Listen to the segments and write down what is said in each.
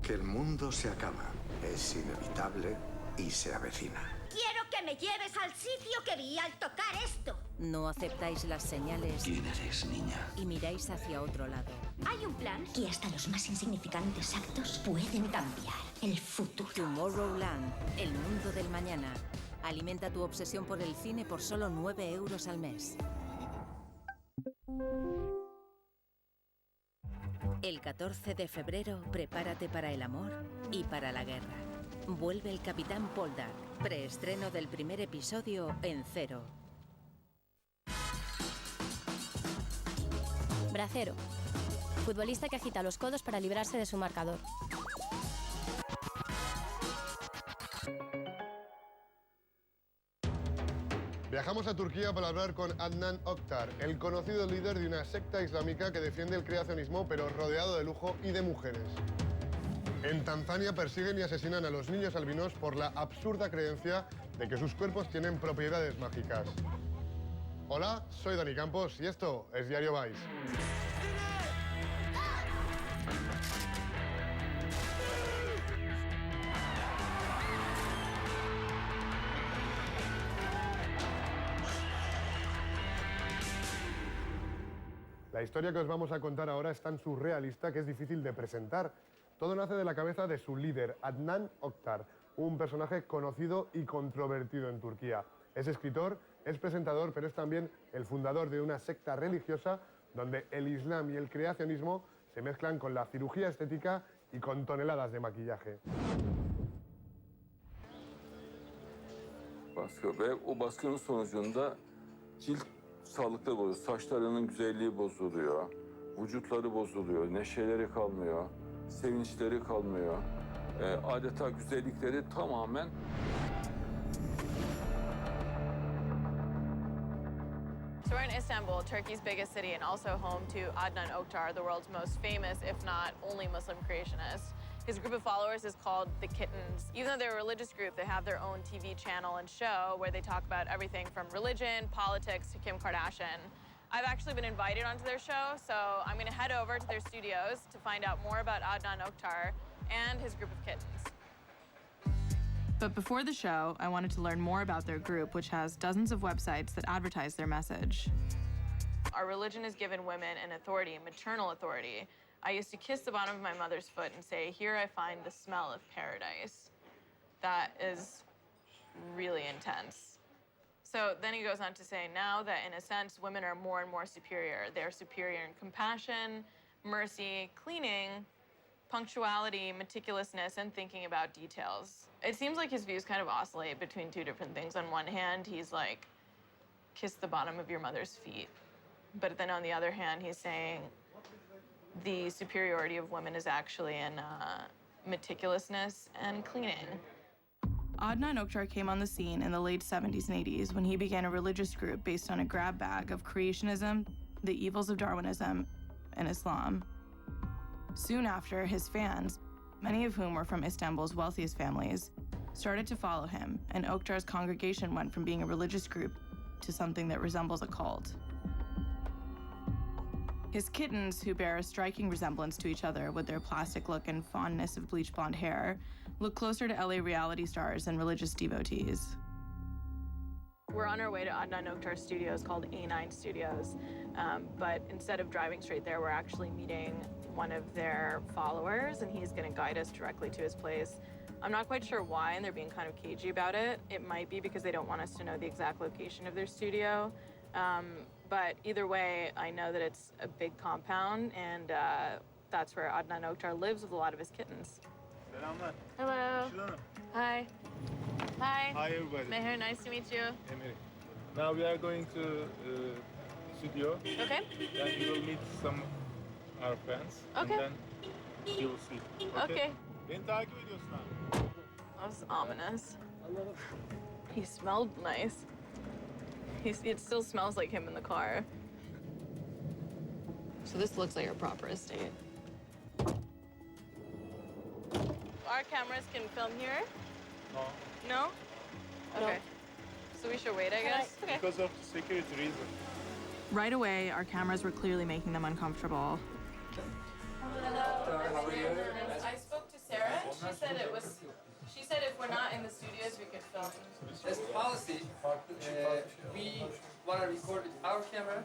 Que el mundo se acaba. Es inevitable y se avecina. Quiero que me lleves al sitio que vi al tocar esto. No aceptáis las señales. ¿Quién eres, niña? Y miráis hacia otro lado. Hay un plan que hasta los más insignificantes actos pueden cambiar el futuro. Tomorrowland, el mundo del mañana. Alimenta tu obsesión por el cine por solo 9 euros al mes. El 14 de febrero, prepárate para el amor y para la guerra. Vuelve el Capitán Poldark. Preestreno del primer episodio en Cero. Bracero. Futbolista que agita los codos para librarse de su marcador. Viajamos a Turquía para hablar con Adnan Oktar, el conocido líder de una secta islámica que defiende el creacionismo, pero rodeado de lujo y de mujeres. En Tanzania persiguen y asesinan a los niños albinos por la absurda creencia de que sus cuerpos tienen propiedades mágicas. Hola, soy Dani Campos y esto es Diario Vice. La historia que os vamos a contar ahora es tan surrealista que es difícil de presentar. Todo nace de la cabeza de su líder, Adnan Oktar, un personaje conocido y controvertido en Turquía. Es escritor, es presentador, pero es también el fundador de una secta religiosa donde el Islam y el creacionismo se mezclan con la cirugía estética y con toneladas de maquillaje. Ve o baskının sonucunda cilt sağlıkları bozuluyor, saçlarının güzelliği bozuluyor, vücutları bozuluyor, neşeleri kalmıyor, sevinçleri kalmıyor. Adeta güzellikleri tamamen... So we're in Istanbul, Turkey's biggest city, and also home to Adnan Oktar, the world's most famous, if not only Muslim creationist. His group of followers is called the Kittens. Even though they're a religious group, they have their own TV channel and show where they talk about everything from religion, politics, to Kim Kardashian. I've actually been invited onto their show, so I'm gonna head over to their studios to find out more about Adnan Oktar and his group of kittens. But before the show, I wanted to learn more about their group, which has dozens of websites that advertise their message. Our religion has given women an authority, maternal authority. I used to kiss the bottom of my mother's foot and say, "Here I find the smell of paradise." That is really intense. So then he goes on to say, now that in a sense, women are more and more superior. They're superior in compassion, mercy, cleaning, punctuality, meticulousness, and thinking about details. It seems like his views kind of oscillate between two different things. On one hand, he's like, kiss the bottom of your mother's feet. But then on the other hand, he's saying the superiority of women is actually in meticulousness and cleaning. Adnan Oktar came on the scene in the late 70s and 80s when he began a religious group based on a grab bag of creationism, the evils of Darwinism, and Islam. Soon after, his fans, many of whom were from Istanbul's wealthiest families, started to follow him, and Oktar's congregation went from being a religious group to something that resembles a cult. His kittens, who bear a striking resemblance to each other with their plastic look and fondness of bleach blonde hair, look closer to LA reality stars than religious devotees. We're on our way to Adnan Oktar's studios called A9 Studios, but instead of driving straight there, we're actually meeting one of their followers, and he's gonna guide us directly to his place. I'm not quite sure why, and they're being kind of cagey about it. It might be because they don't want us to know the exact location of their studio. But either way, I know that it's a big compound, and that's where Adnan Oktar lives with a lot of his kittens. Selamlar. Hello. Hi. Hi. Hi, everybody. Meher, nice to meet you. Emily. Now we are going to studio. Okay. Then you will meet some our friends. Okay. And then you will see. Okay. Beni takip ediyorsun abi. That was ominous. He smelled nice. It still smells like him in the car. So this looks like a proper estate. Our cameras can film here? No. No? Okay. So we should wait, I guess? Okay. Because of security reason. Right away, our cameras were clearly making them uncomfortable. I spoke to Sarah. She said if we're not in the studios, we could film. As policy, we want to record with our camera,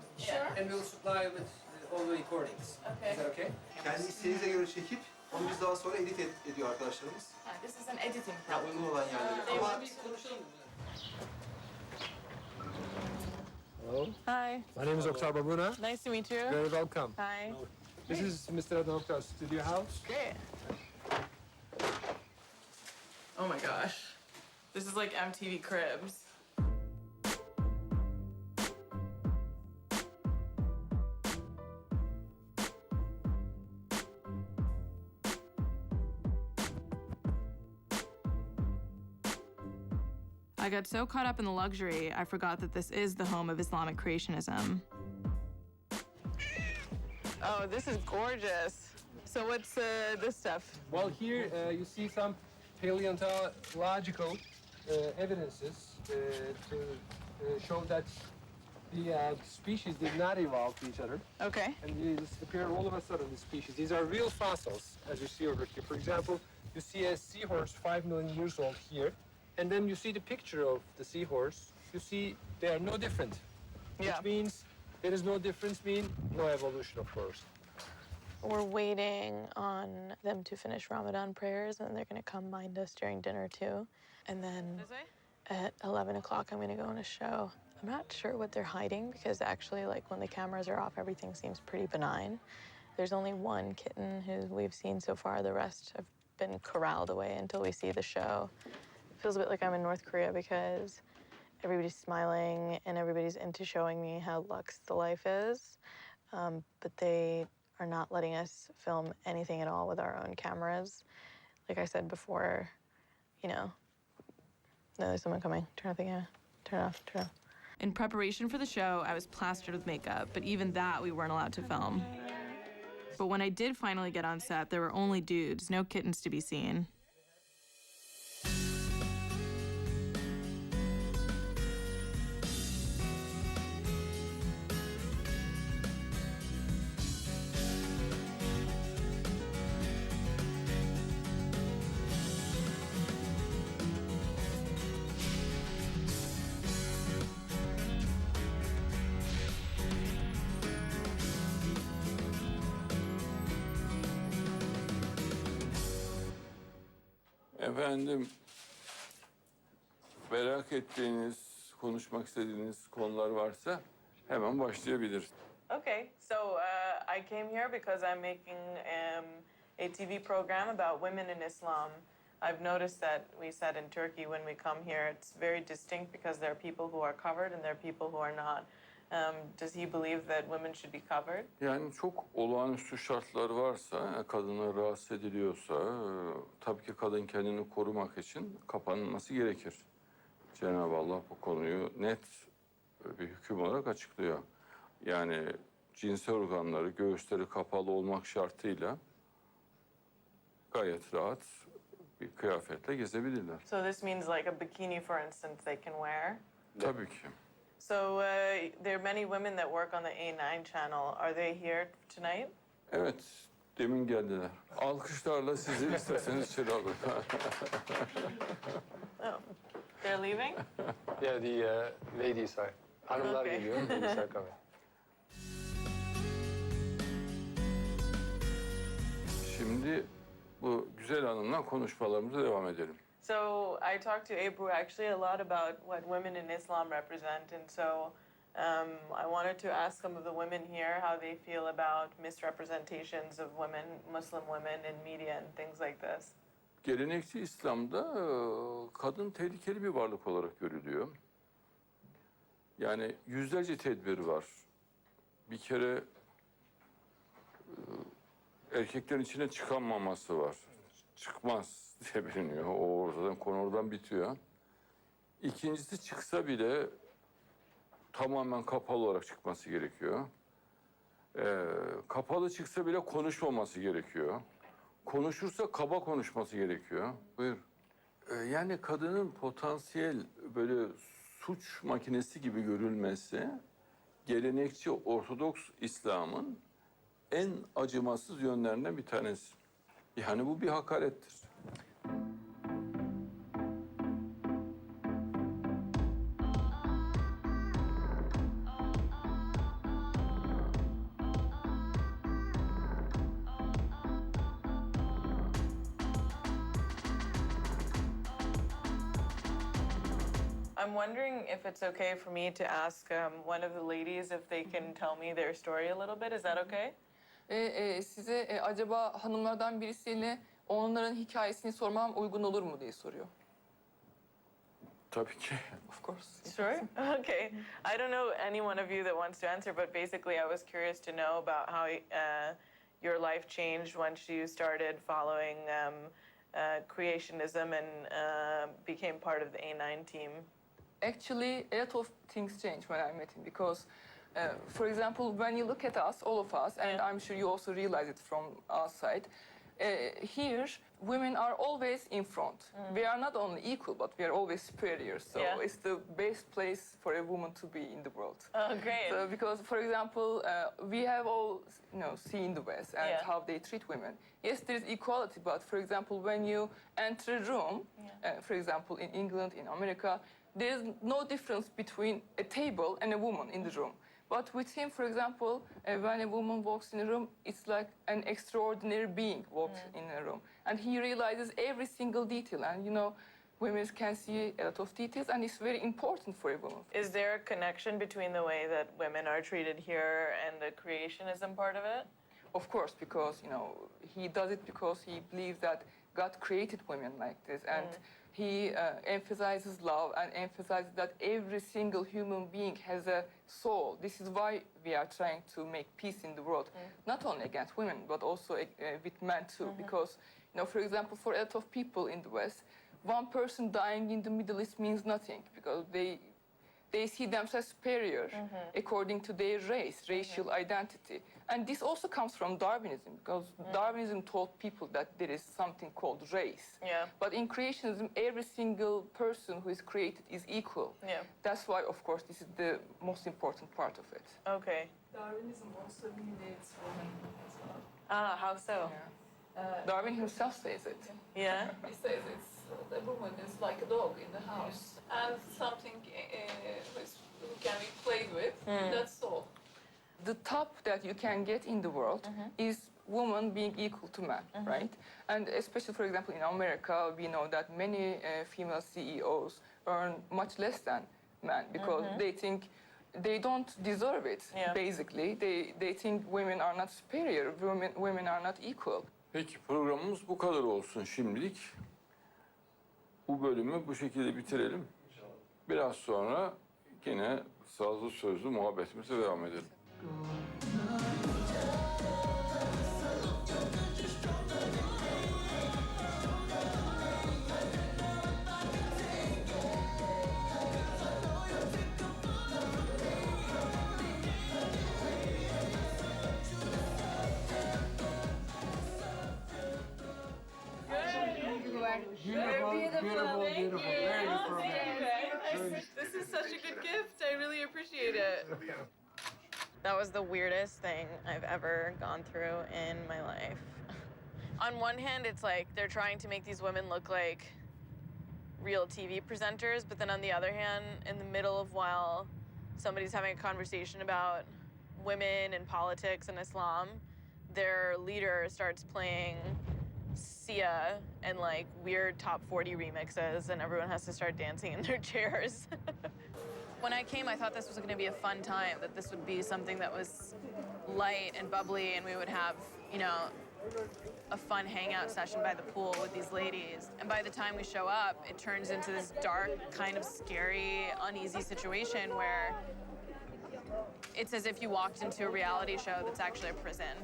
and we'll supply with all the recordings. Okay. Is that okay? Kendi isteğinize göre çekip onu biz daha sonra edit ediyor arkadaşlarımız. This is an editing Ya uygun olan yerleri. Ama Hello, Hi. my name is Oktar Babuna. Nice to meet you. Very welcome. Hi. This is Mr. Adnan Oktar's studio house. Great. Oh my gosh. This is like MTV Cribs. I got so caught up in the luxury, I forgot that this is the home of Islamic creationism. Oh, this is gorgeous. So what's this stuff? Well, here you see some paleontological evidences to show that the species did not evolve to each other. Okay. And they disappeared all of a sudden, the species. These are real fossils, as you see over here. For example, you see a seahorse 5 million years old here, and then you see the picture of the seahorse. You see they are no different. Yeah. Which means there is no difference, mean no evolution, of course. We're waiting on them to finish Ramadan prayers, and they're going to come mind us during dinner, too. And then at 11 o'clock, I'm going to go on a show. I'm not sure what they're hiding, because actually, like, when the cameras are off, everything seems pretty benign. There's only one kitten who we've seen so far. The rest have been corralled away until we see the show. It feels a bit like I'm in North Korea, because everybody's smiling, and everybody's into showing me how luxe the life is. But they are not letting us film anything at all with our own cameras. Like I said before, you know, no, there's someone coming. Turn off the camera. Turn it off, turn it off. In preparation for the show, I was plastered with makeup, but even that we weren't allowed to film. But when I did finally get on set, there were only dudes, no kittens to be seen. Efendim, merak ettiğiniz, konuşmak istediğiniz konular varsa hemen başlayabiliriz. Okay, so I came here because I'm making a TV program about women in Islam. I've noticed that we said in Turkey when we come here, it's very distinct because there are people who are covered and there are people who are not. Does he believe that women should be covered? Yani çok olağanüstü şartlar varsa, kadına rahatsız ediliyorsa, tabii ki kadın kendini korumak için kapanması gerekir. Cenab-ı Allah bu konuyu net bir hüküm olarak açıklıyor. Yani cinsel organları, göğüsleri kapalı olmak şartıyla gayet rahat bir kıyafetle gezebilirler. So this means like a bikini, for instance, they can wear? Tabii ki. So there are many women that work on the A9 channel. Are they here tonight? Evet, demin geldiler. Alkışlarla sizi isterseniz içeri alın. Oh, they're leaving? Yeah, the ladies are. Hanımlar Okay. geliyor, ladies are coming. Şimdi bu güzel hanımla konuşmalarımıza devam edelim. So I talked to Ebru actually a lot about what women in Islam represent, and so I wanted to ask some of the women here how they feel about misrepresentations of women, Muslim women in media and things like this. Gelenekçi İslam'da kadın tehlikeli bir varlık olarak görülüyor. Yani yüzlerce tedbir var. Bir kere erkeklerin içine çıkanmaması var. çıkmaz diye biliniyor. O ortadan, konu oradan bitiyor. İkincisi çıksa bile tamamen kapalı olarak çıkması gerekiyor. Kapalı çıksa bile konuşmaması gerekiyor. Konuşursa kaba konuşması gerekiyor. Buyur. Yani kadının potansiyel böyle suç makinesi gibi görülmesi gelenekçi Ortodoks İslam'ın en acımasız yönlerinden bir tanesi. Yani bu bir hakarettir. I'm wondering if it's okay for me to ask one of the ladies if they can tell me their story a little bit. Is that okay? Size acaba hanımlardan birisiyle onların hikayesini sormam uygun olur mu diye soruyor. Tabii ki. Of course. Sure. Okay. I don't know any one of you that wants to answer, but basically I was curious to know about how your life changed once you started following creationism and became part of the A9 team. Actually, a lot of things changed when I met him because, for example, when you look at us, all of us, and I'm sure you also realize it from outside, here, women are always in front. We are not only equal, but we are always superior. So it's the best place for a woman to be in the world. Oh, great. So because, for example, we have all, seen the West and how they treat women. Yes, there is equality, but for example, when you enter a room, for example, in England, in America, there is no difference between a table and a woman in the room. But with him, for example, when a woman walks in a room, it's like an extraordinary being walks in a room. And he realizes every single detail. And, women can see a lot of details, and it's very important for a woman. Is there a connection between the way that women are treated here and the creationism part of it? Of course, because, he does it because he believes that God created women like this. And he emphasizes love and emphasizes that every single human being has a soul. This is why we are trying to make peace in the world, not only against women, but also with men too. Because, for example, for a lot of people in the West, one person dying in the Middle East means nothing because they see themselves superior according to their race, racial identity. And this also comes from Darwinism, because Darwinism taught people that there is something called race. But in creationism, every single person who is created is equal. That's why, of course, this is the most important part of it. Okay. Darwinism also humiliates women as well. Ah, how so? Darwin himself says it. Yeah? He says the woman is like a dog in the house, and something who can be played with, that's all. The top that you can get in the world is women being equal to men, right? And especially, for example, in America, we know that many female CEOs earn much less than men because they think they don't deserve it, basically. They think women are not superior, women are not equal. Peki programımız bu kadar olsun şimdilik. Bu bölümü bu şekilde bitirelim. Biraz sonra yine sazlı sözlü muhabbetimize devam edelim. This is such a good gift. I really appreciate it. That was the weirdest thing I've ever gone through in my life. On one hand, it's like they're trying to make these women look like real TV presenters, but then on the other hand, in the middle of while somebody's having a conversation about women and politics and Islam, their leader starts playing Sia and like weird top 40 remixes, and everyone has to start dancing in their chairs. When I came, I thought this was going to be a fun time, that this would be something that was light and bubbly, and we would have, a fun hangout session by the pool with these ladies. And by the time we show up, it turns into this dark, kind of scary, uneasy situation where it's as if you walked into a reality show that's actually a prison.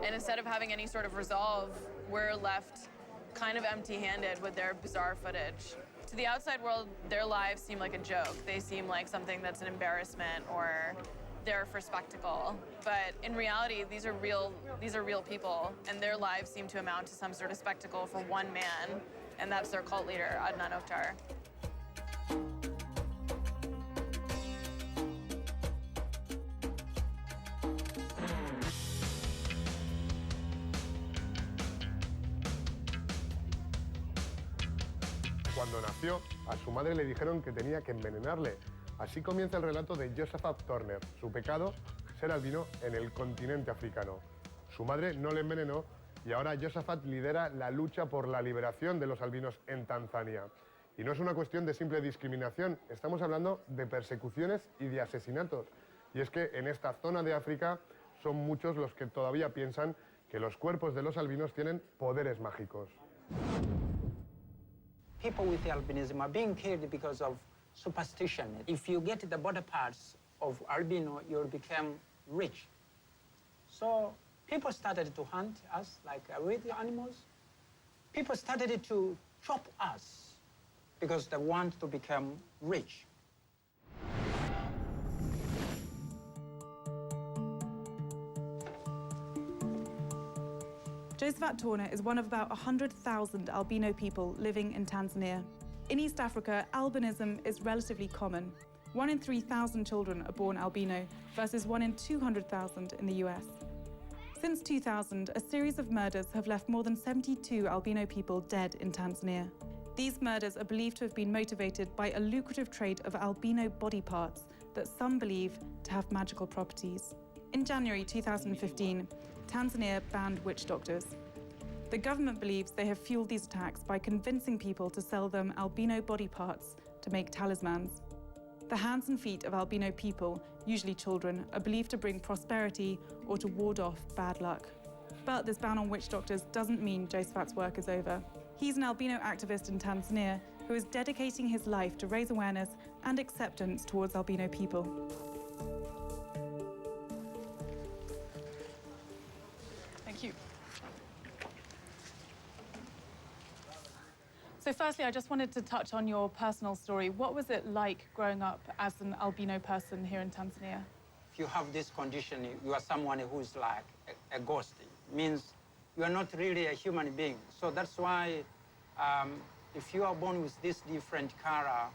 And instead of having any sort of resolve, we're left kind of empty-handed with their bizarre footage. To the outside world, their lives seem like a joke. They seem like something that's an embarrassment or there for spectacle. But in reality, these are real people, and their lives seem to amount to some sort of spectacle for one man, and that's their cult leader, Adnan Oktar. Cuando nació, a su madre le dijeron que tenía que envenenarle. Así comienza el relato de Josephat Turner. Su pecado, ser albino en el continente africano. Su madre no le envenenó y ahora Josephat lidera la lucha por la liberación de los albinos en Tanzania. Y no es una cuestión de simple discriminación, estamos hablando de persecuciones y de asesinatos. Y es que en esta zona de África son muchos los que todavía piensan que los cuerpos de los albinos tienen poderes mágicos. People with albinism are being killed because of superstition. If you get the body parts of albino, you'll become rich. So people started to hunt us like wild animals. People started to chop us because they want to become rich. Josephat Turner is one of about 100,000 albino people living in Tanzania. In East Africa, albinism is relatively common. 1 in 3,000 children are born albino versus 1 in 200,000 in the US. Since 2000, a series of murders have left more than 72 albino people dead in Tanzania. These murders are believed to have been motivated by a lucrative trade of albino body parts that some believe to have magical properties. In January 2015, Tanzania banned witch doctors. The government believes they have fueled these attacks by convincing people to sell them albino body parts to make talismans. The hands and feet of albino people, usually children, are believed to bring prosperity or to ward off bad luck. But this ban on witch doctors doesn't mean Josephat's work is over. He's an albino activist in Tanzania who is dedicating his life to raise awareness and acceptance towards albino people. Thank you. So firstly, I just wanted to touch on your personal story. What was it like growing up as an albino person here in Tanzania? If you have this condition, you are someone who's like a ghost. It means you are not really a human being. So that's why if you are born with this different color